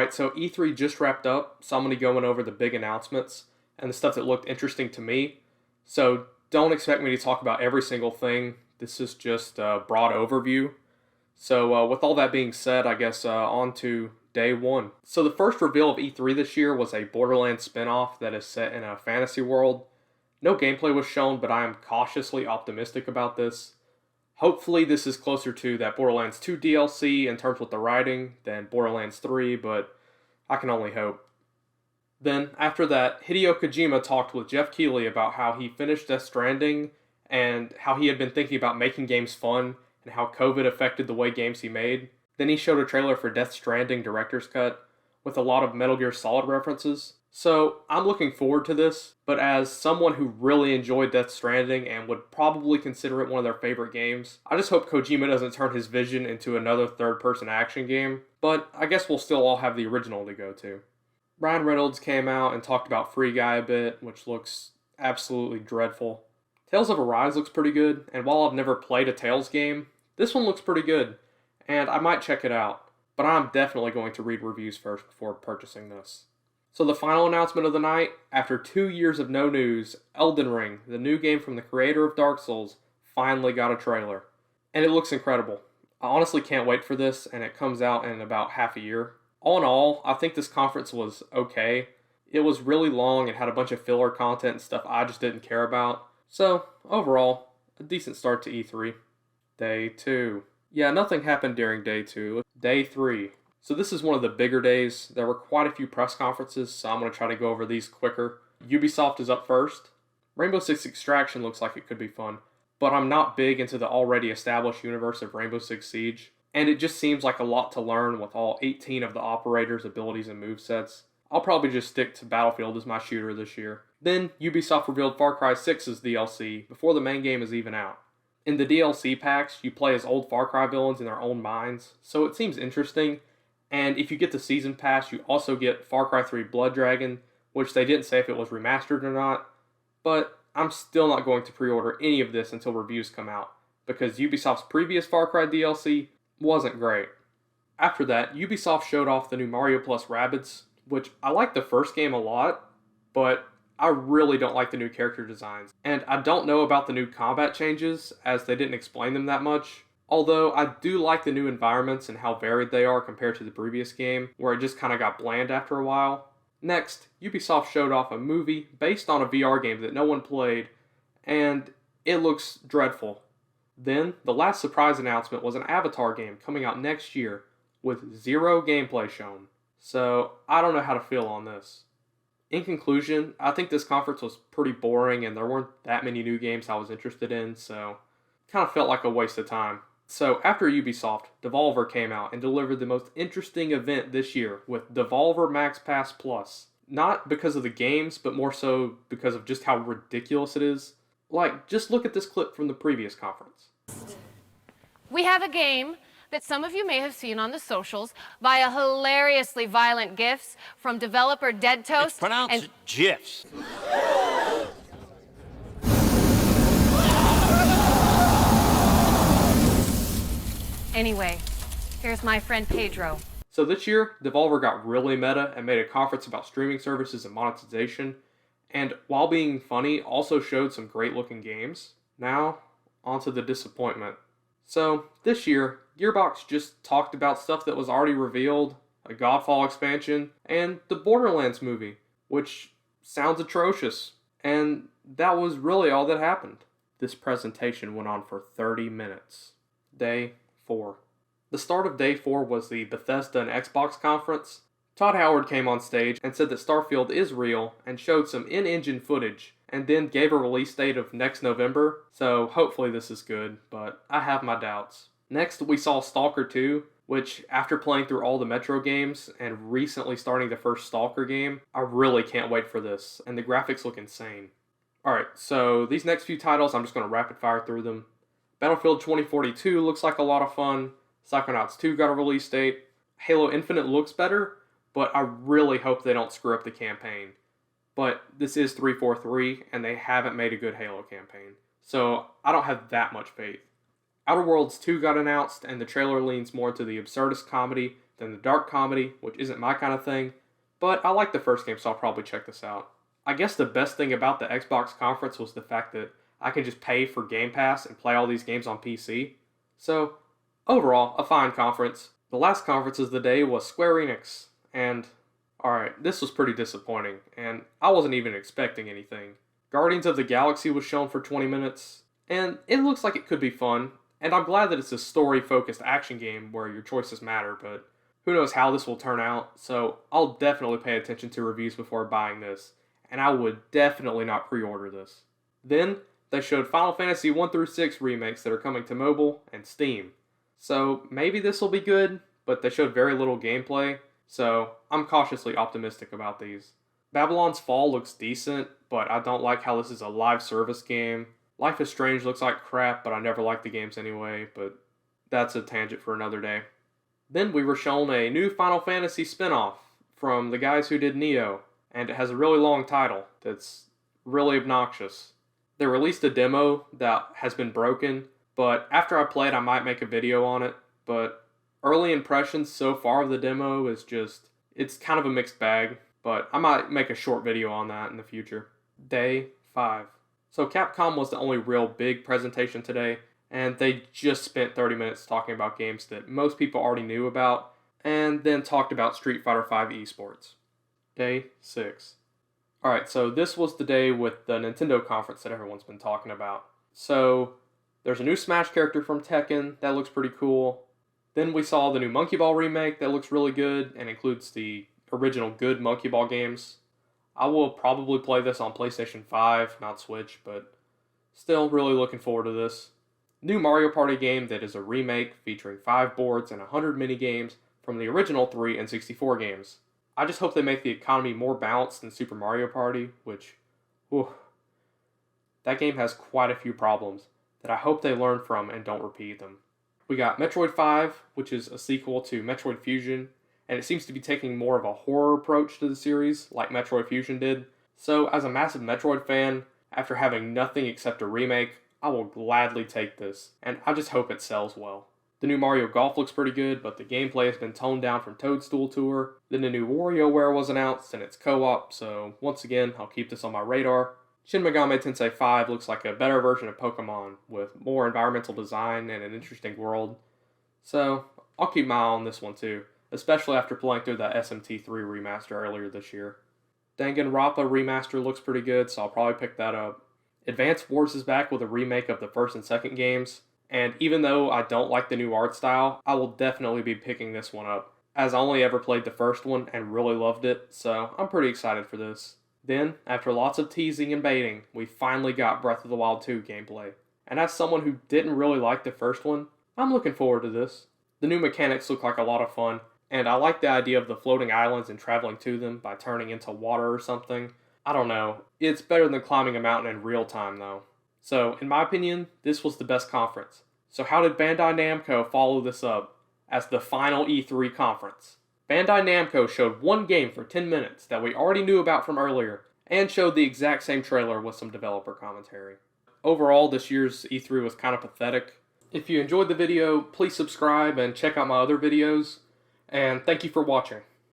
Alright, so E3 just wrapped up, so I'm going to be going over the big announcements and the stuff that looked interesting to me. So don't expect me to talk about every single thing. This is just a broad overview. So with all that being said, I guess on to day one. So the first reveal of E3 this year was a Borderlands spin-off that is set in a fantasy world. No gameplay was shown, but I am cautiously optimistic about this. Hopefully this is closer to that Borderlands 2 DLC in terms with the writing than Borderlands 3, but I can only hope. Then, after that, Hideo Kojima talked with Jeff Keighley about how he finished Death Stranding and how he had been thinking about making games fun and how COVID affected the way games he made. Then he showed a trailer for Death Stranding Director's Cut with a lot of Metal Gear Solid references. So, I'm looking forward to this, but as someone who really enjoyed Death Stranding and would probably consider it one of their favorite games, I just hope Kojima doesn't turn his vision into another third-person action game, but I guess we'll still all have the original to go to. Ryan Reynolds came out and talked about Free Guy a bit, which looks absolutely dreadful. Tales of Arise looks pretty good, and while I've never played a Tales game, this one looks pretty good, and I might check it out, but I'm definitely going to read reviews first before purchasing this. So the final announcement of the night, after 2 years of no news, Elden Ring, the new game from the creator of Dark Souls, finally got a trailer. And it looks incredible. I honestly can't wait for this, and it comes out in about half a year. All in all, I think this conference was okay. It was really long and had a bunch of filler content and stuff I just didn't care about. So, overall, a decent start to E3. Day 2. Yeah, nothing happened during day 2. Day 3. So this is one of the bigger days. There were quite a few press conferences, so I'm going to try to go over these quicker. Ubisoft is up first. Rainbow Six Extraction looks like it could be fun, but I'm not big into the already established universe of Rainbow Six Siege, and it just seems like a lot to learn with all 18 of the operators' abilities and movesets. I'll probably just stick to Battlefield as my shooter this year. Then, Ubisoft revealed Far Cry 6's DLC before the main game is even out. In the DLC packs, you play as old Far Cry villains in their own minds, so it seems interesting. And if you get the Season Pass, you also get Far Cry 3 Blood Dragon, which they didn't say if it was remastered or not. But I'm still not going to pre-order any of this until reviews come out, because Ubisoft's previous Far Cry DLC wasn't great. After that, Ubisoft showed off the new Mario Plus Rabbids, which I like the first game a lot, but I really don't like the new character designs. And I don't know about the new combat changes, as they didn't explain them that much. Although I do like the new environments and how varied they are compared to the previous game, where it just kind of got bland after a while. Next, Ubisoft showed off a movie based on a VR game that no one played, and it looks dreadful. Then, the last surprise announcement was an Avatar game coming out next year, with zero gameplay shown. So, I don't know how to feel on this. In conclusion, I think this conference was pretty boring and there weren't that many new games I was interested in, so it kind of felt like a waste of time. So after Ubisoft, Devolver came out and delivered the most interesting event this year with Devolver Max Pass Plus. Not because of the games, but more so because of just how ridiculous it is. Like, just look at this clip from the previous conference. We have a game that some of you may have seen on the socials via hilariously violent GIFs from developer Dead Toast. It's pronounced GIFs. Anyway, here's my friend Pedro. So this year, Devolver got really meta and made a conference about streaming services and monetization, and while being funny, also showed some great looking games. Now, onto the disappointment. So, this year, Gearbox just talked about stuff that was already revealed, a Godfall expansion, and the Borderlands movie, which sounds atrocious. And that was really all that happened. This presentation went on for 30 minutes. Day 4. The start of day 4 was the Bethesda and Xbox conference. Todd Howard came on stage and said that Starfield is real and showed some in-engine footage, and then gave a release date of next November, so hopefully this is good, but I have my doubts. Next, we saw Stalker 2, which, after playing through all the Metro games and recently starting the first Stalker game, I really can't wait for this, and the graphics look insane. Alright, so these next few titles, I'm just going to rapid fire through them. Battlefield 2042 looks like a lot of fun. Psychonauts 2 got a release date. Halo Infinite looks better, but I really hope they don't screw up the campaign. But this is 343, and they haven't made a good Halo campaign, so I don't have that much faith. Outer Worlds 2 got announced, and the trailer leans more into the absurdist comedy then the dark comedy, which isn't my kind of thing, but I like the first game, so I'll probably check this out. I guess the best thing about the Xbox conference was the fact that I can just pay for Game Pass and play all these games on PC. So, overall, a fine conference. The last conference of the day was Square Enix, and alright, this was pretty disappointing, and I wasn't even expecting anything. Guardians of the Galaxy was shown for 20 minutes, and it looks like it could be fun, and I'm glad that it's a story-focused action game where your choices matter, but who knows how this will turn out, so I'll definitely pay attention to reviews before buying this, and I would definitely not pre-order this. Then, they showed Final Fantasy 1 through 6 remakes that are coming to mobile and Steam. So maybe this will be good, but they showed very little gameplay, so I'm cautiously optimistic about these. Babylon's Fall looks decent, but I don't like how this is a live service game. Life is Strange looks like crap, but I never liked the games anyway, but that's a tangent for another day. Then we were shown a new Final Fantasy spin-off from the guys who did Nioh, and it has a really long title that's really obnoxious. They released a demo that has been broken, but after I play it I might make a video on it, but early impressions so far of the demo is just, it's kind of a mixed bag. But I might make a short video on that in the future. Day 5. So Capcom was the only real big presentation today, and they just spent 30 minutes talking about games that most people already knew about, and then talked about Street Fighter V esports. Day 6. Alright, so this was the day with the Nintendo conference that everyone's been talking about. So, there's a new Smash character from Tekken, that looks pretty cool. Then we saw the new Monkey Ball remake that looks really good, and includes the original good Monkey Ball games. I will probably play this on PlayStation 5, not Switch, but still really looking forward to this. New Mario Party game that is a remake featuring 5 boards and 100 minigames from the original 3 and 64 games. I just hope they make the economy more balanced than Super Mario Party, which, that game has quite a few problems that I hope they learn from and don't repeat them. We got Metroid 5, which is a sequel to Metroid Fusion, and it seems to be taking more of a horror approach to the series, like Metroid Fusion did. So, as a massive Metroid fan, after having nothing except a remake, I will gladly take this, and I just hope it sells well. The new Mario Golf looks pretty good, but the gameplay has been toned down from Toadstool Tour. Then the new WarioWare was announced, and it's co-op, so once again, I'll keep this on my radar. Shin Megami Tensei 5 looks like a better version of Pokemon, with more environmental design and an interesting world. So, I'll keep my eye on this one too, especially after playing through the SMT3 remaster earlier this year. Danganronpa remaster looks pretty good, so I'll probably pick that up. Advance Wars is back with a remake of the first and second games, and even though I don't like the new art style, I will definitely be picking this one up, as I only ever played the first one and really loved it, so I'm pretty excited for this. Then, after lots of teasing and baiting, we finally got Breath of the Wild 2 gameplay. And as someone who didn't really like the first one, I'm looking forward to this. The new mechanics look like a lot of fun, and I like the idea of the floating islands and traveling to them by turning into water or something. I don't know, it's better than climbing a mountain in real time though. So, in my opinion, this was the best conference. So how did Bandai Namco follow this up as the final E3 conference? Bandai Namco showed one game for 10 minutes that we already knew about from earlier, and showed the exact same trailer with some developer commentary. Overall, this year's E3 was kind of pathetic. If you enjoyed the video, please subscribe and check out my other videos, and thank you for watching.